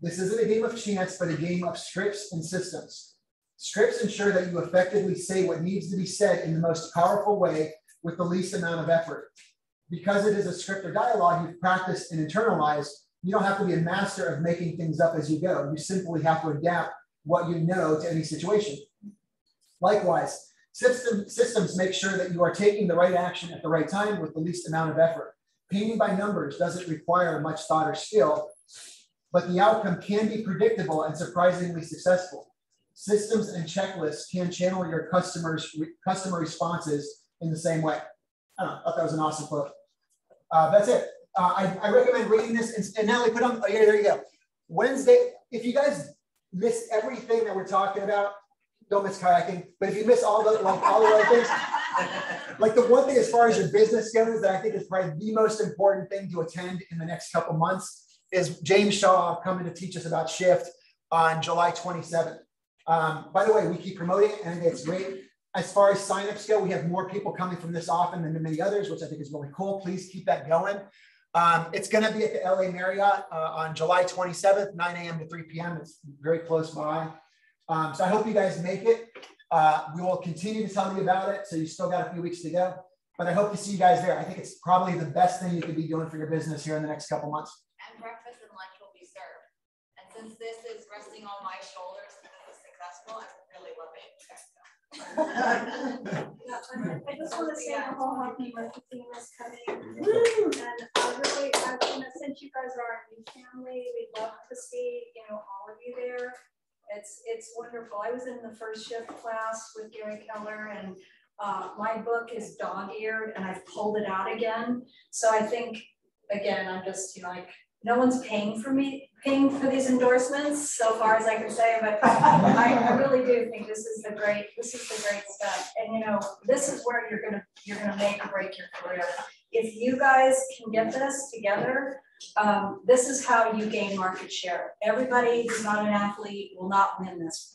This isn't a game of chance, but a game of scripts and systems. Scripts ensure that you effectively say what needs to be said in the most powerful way with the least amount of effort. Because it is a script or dialogue you've practiced and internalized, you don't have to be a master of making things up as you go. You simply have to adapt what you know to any situation. Likewise, systems make sure that you are taking the right action at the right time with the least amount of effort. Painting by numbers doesn't require much thought or skill, but the outcome can be predictable and surprisingly successful. Systems and checklists can channel your customer responses in the same way. I don't know, I thought that was an awesome quote. That's it. I recommend reading this. And Natalie, put on, oh, yeah, there you go. Wednesday, if you guys miss everything that we're talking about, don't miss kayaking. But if you miss all the other things, like the one thing as far as your business goes that I think is probably the most important thing to attend in the next couple months is James Shaw coming to teach us about Shift on July 27th. By the way, we keep promoting it and I think it's great. As far as signups go, we have more people coming from this often than many others, which I think is really cool. Please keep that going. It's going to be at the LA Marriott on July 27th, 9 a.m. to 3 p.m. It's very close by. So I hope you guys make it. We will continue to tell you about it. So you still got a few weeks to go, but I hope to see you guys there. I think it's probably the best thing you could be doing for your business here in the next couple months. And breakfast and lunch will be served. And since this is resting on my shoulders and this is successful, I really love it. I just want to say the whole Happy Market team is coming. And since you guys are a new family, we'd love to see, all of you there. It's wonderful. I was in the first Shift class with Gary Keller, and my book is dog-eared, and I've pulled it out again. So I think, again, I'm just no one's paying for these endorsements so far as I can say, but I really do think this is the great stuff. And this is where you're gonna make or break your career. If you guys can get this together, this is how you gain market share. Everybody who's not an athlete will not win this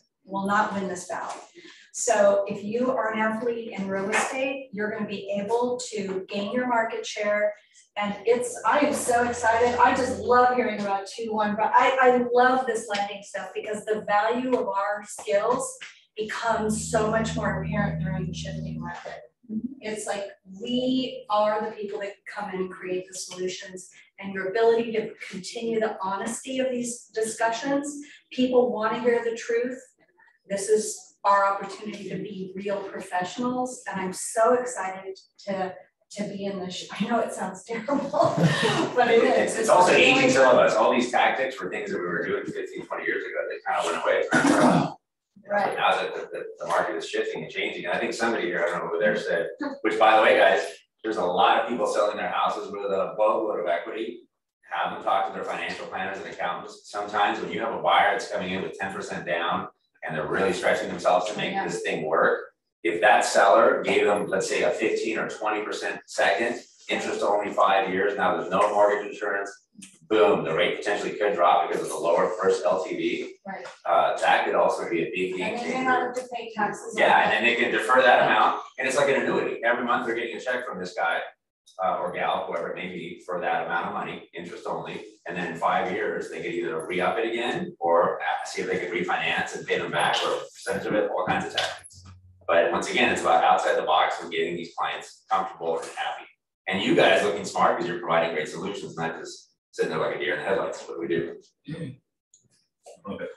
battle. So if you are an athlete in real estate, you're going to be able to gain your market share. And I am so excited. I just love hearing about 2-1, but I love this lending stuff because the value of our skills becomes so much more apparent during the shifting market. It's like we are the people that come in and create the solutions, and your ability to continue the honesty of these discussions. People want to hear the truth. This is our opportunity to be real professionals, and I'm so excited to be in this. I know it sounds terrible, but it is. It's also aging some of us. All these tactics were things that we were doing 15, 20 years ago. They kind of went away. Right. Now that the market is shifting and changing, and I think somebody here, I don't know who there said, which by the way, guys, there's a lot of people selling their houses with a boatload of equity. Have them talk to their financial planners and accountants. Sometimes when you have a buyer that's coming in with 10% down and they're really stretching themselves to make this thing work, if that seller gave them, let's say, a 15 or 20% second, interest only 5 years, now there's no mortgage insurance, boom, the rate potentially could drop because of the lower first LTV. Right. That could also be a big game changer. And they may not have to pay taxes. Yeah, and then they can defer that amount, and it's like an annuity. Every month they're getting a check from this guy or gal, whoever it may be, for that amount of money, interest only. And then in 5 years, they could either re-up it again or see if they could refinance and pay them back, or a percentage of it, all kinds of tactics. But once again, it's about outside the box and getting these clients comfortable and happy. And you guys looking smart because you're providing great solutions, not just sitting there like a deer in the headlights. What do we do? Love it.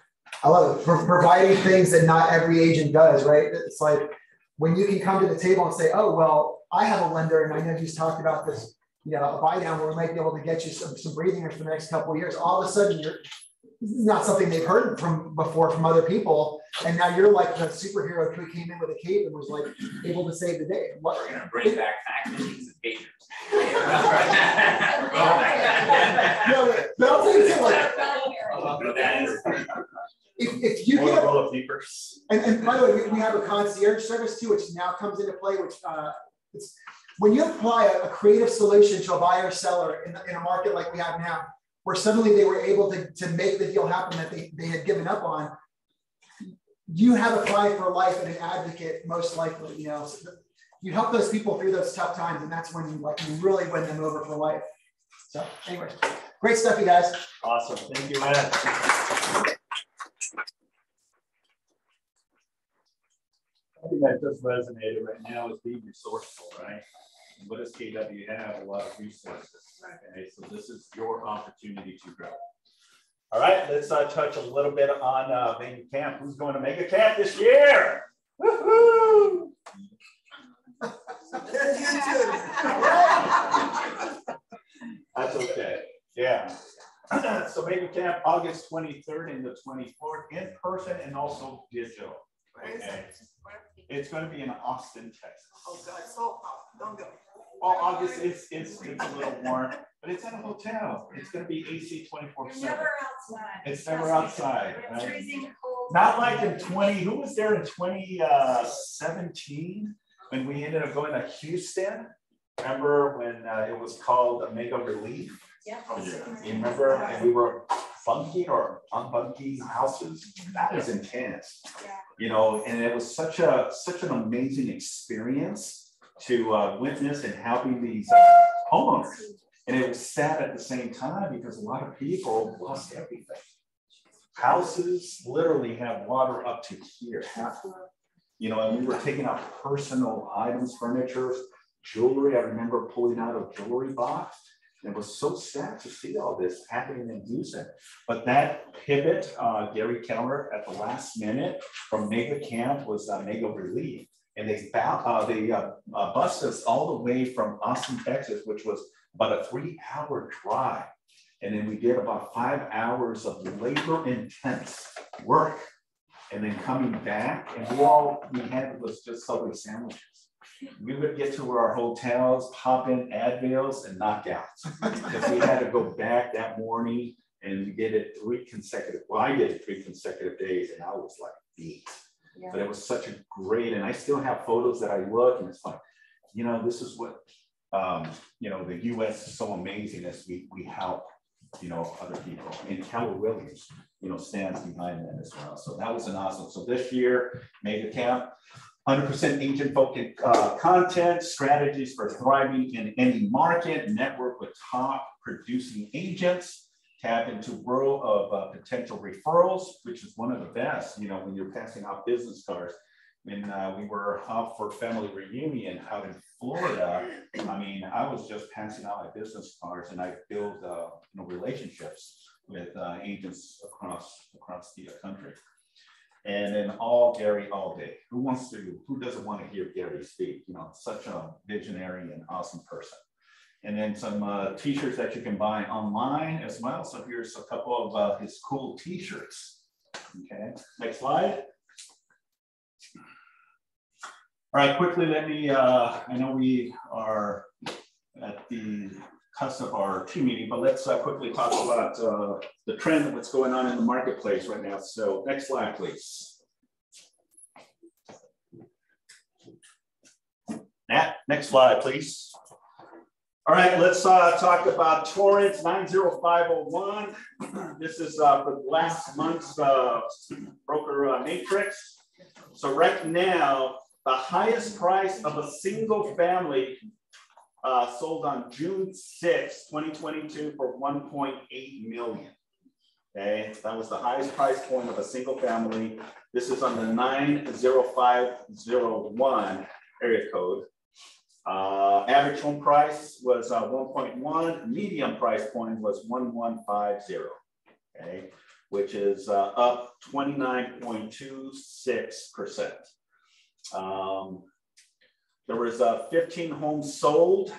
I love it. For providing things that not every agent does, right? It's like when you can come to the table and say, oh, well, I have a lender and I know he's talked about this, a buy down where we might be able to get you some breathing room for the next couple of years. All of a sudden, this is not something they've heard from before from other people. And now you're like the superhero who came in with a cape and was like able to save the day. What? We're going to bring back fax machines and pagers. But I'll tell you too, if you get roll of papers. And by the way, we have a concierge service too, which now comes into play, which it's when you apply a creative solution to a buyer or seller in a market like we have now, where suddenly they were able to make the deal happen that they had given up on, you have a client for life and an advocate most likely, so you help those people through those tough times, and that's when you really win them over for life. So anyways, great stuff, you guys. Awesome, thank you, man. I think that just resonated right now is being resourceful, right? And what does KW have? A lot of resources. Okay, so this is your opportunity to grow. All right, let's touch a little bit on Mega Camp. Who's going to Mega Camp this year? Woohoo! That's okay. Yeah. So Mega Camp, August 23rd and the 24th, in person and also digital. Okay. It's going to be in Austin, Texas. Oh God, so hot. Don't go. Well, August it's a little warm, but it's at a hotel. It's going to be AC 24/7. You're never outside. It's never outside. It's Right? freezing cold. Not like in 20. Who was there in 2017 when we ended up going to Houston? Remember when it was called Mega Relief? Yeah. You remember? And we were funky or unfunky houses. That was intense. Yeah. You know, and it was such an amazing experience to witness and helping these homeowners. And it was sad at the same time because a lot of people lost everything. Houses literally have water up to here, half. You know, and we were taking out personal items, furniture, jewelry. I remember pulling out a jewelry box. And it was so sad to see all this happening in Houston. But that pivot, Gary Keller at the last minute from Mega Camp was Mega Relief. And they bused us all the way from Austin, Texas, which was about a 3-hour drive. And then we did about 5 hours of labor intense work. And then coming back, and all we had was just Subway sandwiches. We would get to our hotels, pop in Advils and knockouts. Because we had to go back that morning and we did it 3 consecutive, well, I did it 3 consecutive days and I was like beat. Yeah. But it was such a great, and I still have photos that I look and it's like, you know, this is what, you know, the US is so amazing as we help, you know, other people. And Keller Williams, you know, stands behind that as well. So that was an awesome. So this year, Mega Camp, 100% agent-focused content, strategies for thriving in any market, network with top producing agents, tap into world of potential referrals, which is one of the best, you know, when you're passing out business cards. When we were out for family reunion out in Florida, I mean, I was just passing out my business cards and I built, you know, relationships with agents across the country. And then all Gary all day. Who doesn't want to hear Gary speak? You know, such a visionary and awesome person. And then some t-shirts that you can buy online as well. So here's a couple of his cool t-shirts. Okay, next slide. All right, quickly, let me, I know we are at the cusp of our team meeting, but let's quickly talk about the trend of what's going on in the marketplace right now. So next slide, please. Nat, next slide, please. All right, let's talk about Torrance 90501. This is for last month's broker matrix. So right now, the highest price of a single family sold on June 6, 2022 for 1.8 million. Okay, that was the highest price point of a single family. This is on the 90501 area code. Average home price was 1.1, medium price point was 1150, okay, which is up 29.26%. There was 15 homes sold,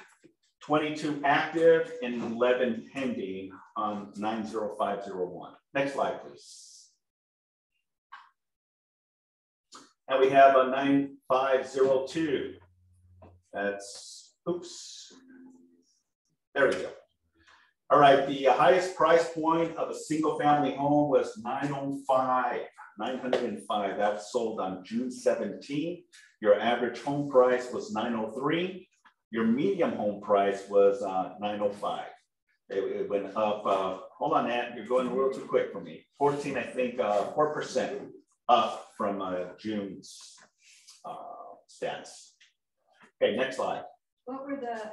22 active, and 11 pending on 90501. Next slide, please. And we have a 9502. That's, oops, there we go. All right, the highest price point of a single family home was 905. That was sold on June 17. Your average home price was 903. Your medium home price was 905. It went up, hold on, Nat, you're going a little too quick for me. 14, I think, 4% up from June's stats. Okay, next slide. What were the,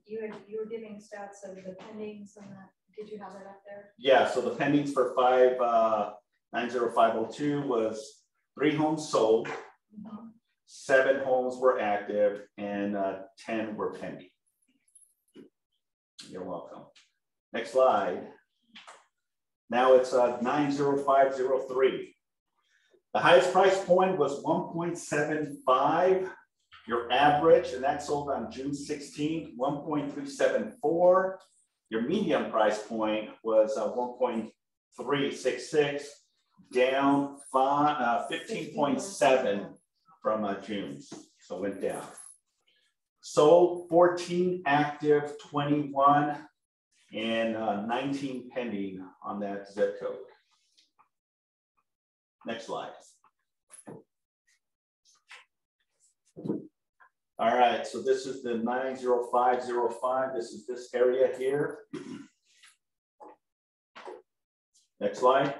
you were giving stats of the pendings and that, did you have that up there? Yeah, so the pendings for 90502 was 3 homes sold, 7 homes were active, and 10 were pending. You're welcome. Next slide. Now it's 90503. The highest price point was 1.75. Your average, and that sold on June 16th, 1.374. Your medium price point was 1.366, down 15.7 from June, so went down. Sold 14, active 21, and 19 pending on that zip code. Next slide. All right, so this is the 90505. This is this area here. Next slide.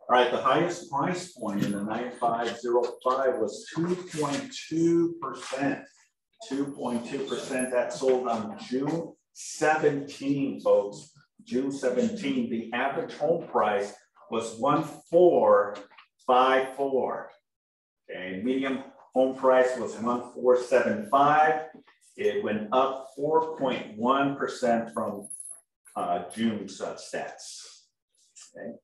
All right, the highest price point in the 9505 was 2.2%. 2.2%. That sold on June 17, folks. June 17. The average home price was 1,454. Okay, medium home price was 1,475. It went up 4.1% from June's stats. Okay.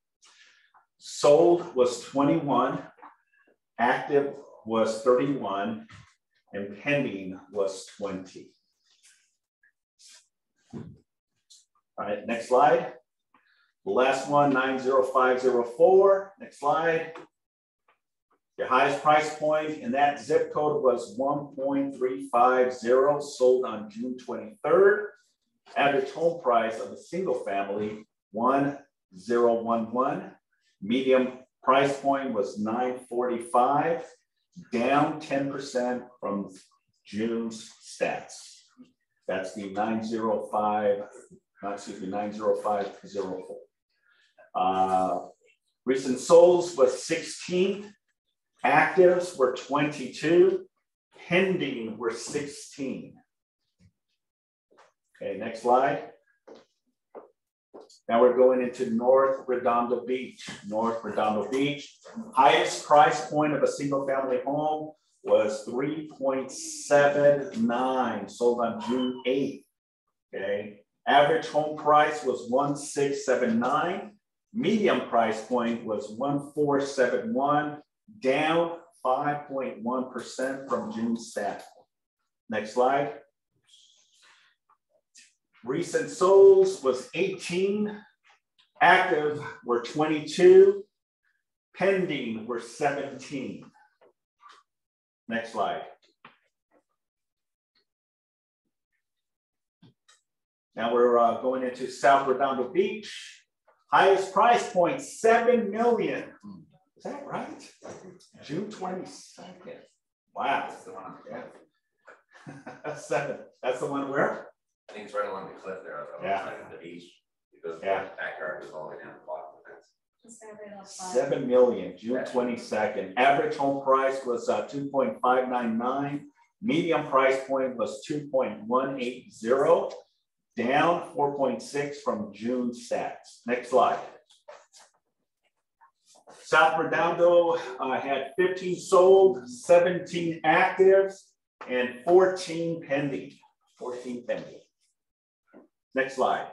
Sold was 21, active was 31, and pending was 20. All right, next slide. The last one, 90504. Next slide. The highest price point in that zip code was 1.350, sold on June 23rd. Average home price of a single family, 1,011. Medium price point was 945, down 10% from June's stats. That's the 90504. Recent solds was 16, actives were 22, pending were 16. Okay, next slide. Now we're going into North Redondo Beach. North Redondo Beach. Highest price point of a single family home was 3.79, sold on June 8th. Okay. Average home price was 1,679. Medium price point was 1,471, down 5.1% from June's stat. Next slide. Recent solds was 18, active were 22, pending were 17. Next slide. Now we're going into South Redondo Beach. Highest price point, 7 million. Is that right? June 22nd. Wow. That's the one. Yeah. 7. That's the one where? I think it's right along the cliff there. Yeah. The beach. Because yeah. The backyard is all the way down the bottom of the fence. 7 million, June 22nd. Average home price was 2.599. Medium price point was 2.180. Down 4.6 from June stats. Next slide. South Redondo had 15 sold, 17 actives, and 14 pending. 14 pending. Next slide.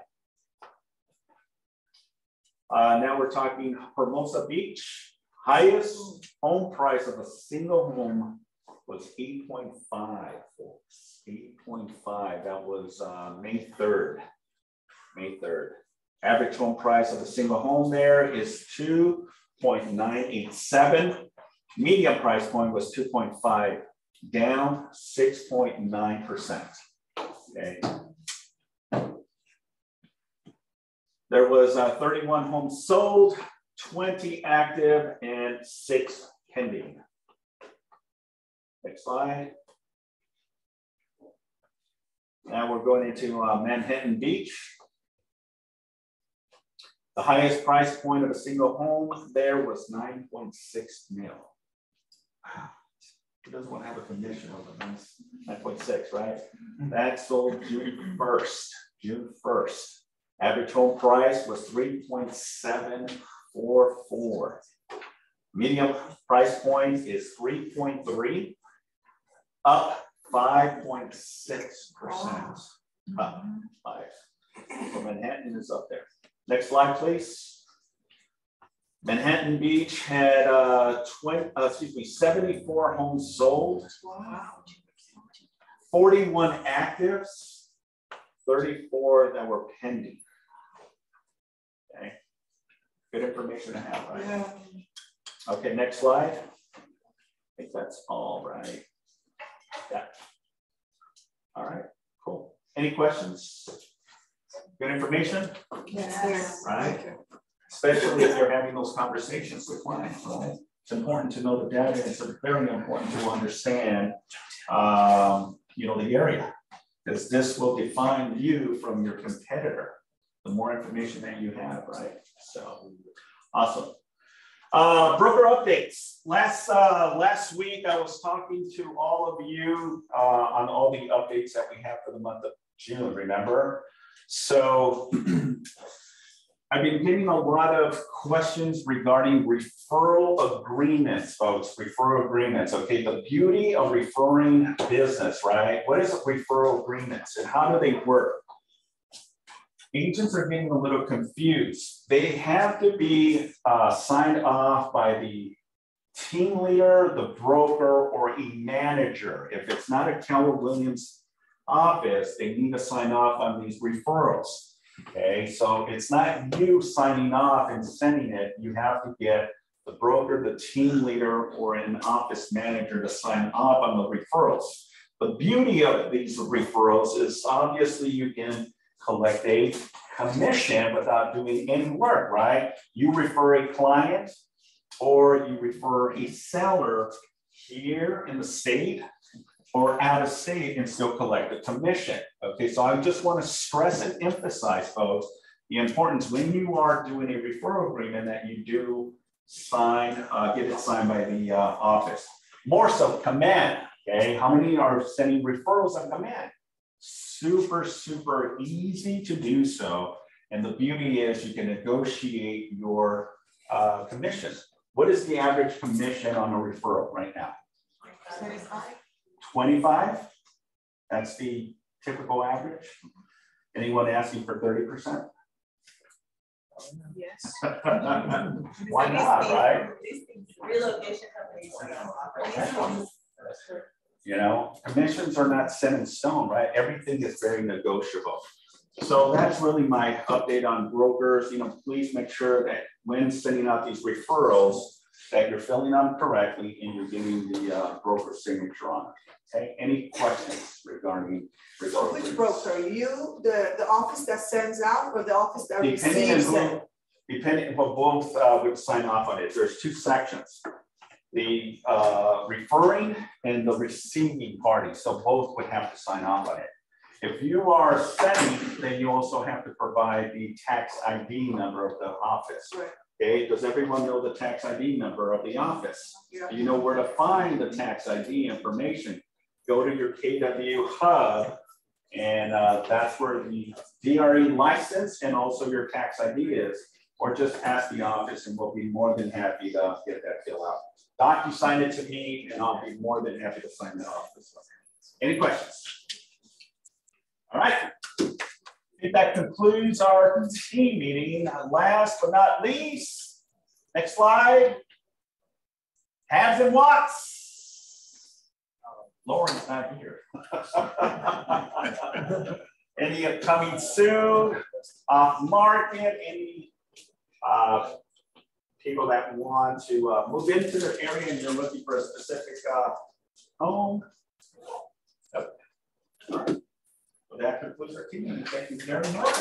Now we're talking Hermosa Beach. Highest home price of a single home was 8.5, folks. 8.5. That was May 3rd. May 3rd. Average home price of a single home there is 2.987. Medium price point was 2.5, down 6.9%. Okay. There was 31 homes sold, 20 active, and 6 pending. Next slide. Now we're going into Manhattan Beach. The highest price point of a single home there was 9.6 mil. Wow. Who doesn't want to have a condition of a 9.6, right? That sold June 1st. June 1st. Average home price was 3.744. Medium price point is 3.3, up 5.6%. Up 5. So Manhattan is up there. Next slide, please. Manhattan Beach had 74 homes sold, 41 actives, 34 that were pending. Okay, good information to have, right? Yeah. Okay, next slide. I think that's all right. Yeah. All right, cool. Any questions? Good information? Yes. Right? Especially if you're having those conversations with clients, right? It's important to know the data. It's very important to understand, you know, the area, because this will define you from your competitor. The more information that you have, right? So, awesome. Broker updates. Last week, I was talking to all of you on all the updates that we have for the month of June, remember? So I've been getting a lot of questions regarding referral agreements, folks, referral agreements. Okay, the beauty of referring business, right? What is a referral agreements and how do they work? Agents are getting a little confused. They have to be signed off by the team leader, the broker, or a manager. If it's not a Keller Williams office, they need to sign off on these referrals. Okay, so it's not you signing off and sending it. You have to get the broker, the team leader, or an office manager to sign off on the referrals. The beauty of these referrals is obviously you can collect a commission without doing any work, right? You refer a client or you refer a seller here in the state or out of state and still collect a commission. Okay, so I just want to stress and emphasize, folks, the importance when you are doing a referral agreement that you do sign, get it signed by the office. More so, command. Okay, how many are sending referrals on command? Super, super easy to do so. And the beauty is you can negotiate your commission. What is the average commission on a referral right now? 25? That's the typical average. Anyone asking for 30%? Yes. Why not, right? Relocation companies. You know, commissions are not set in stone, right? Everything is very negotiable. So that's really my update on brokers. You know, please make sure that when sending out these referrals, that you're filling them correctly and you're getting the broker signature on it. Okay, any questions regarding referrals? Which broker? You, the office that sends out or the office that receives it? Depending, well, both would sign off on it. There's two sections. The referring and the receiving party. So both would have to sign off on it. If you are sending, then you also have to provide the tax ID number of the office. Right. Okay, does everyone know the tax ID number of the office? Yeah. You know where to find the tax ID information. Go to your KW hub, and that's where the DRE license and also your tax ID is, or just ask the office and we'll be more than happy to get that filled out. Doc, you sign it to me and I'll be more than happy to sign that off. Any questions? All right. I think that concludes our team meeting. Last but not least, next slide. Haves and whats. Lauren's not here. Any coming soon, off market, any people that want to move into the area and you're looking for a specific home. Yep. All right. Well, that concludes our team. Thank you very much.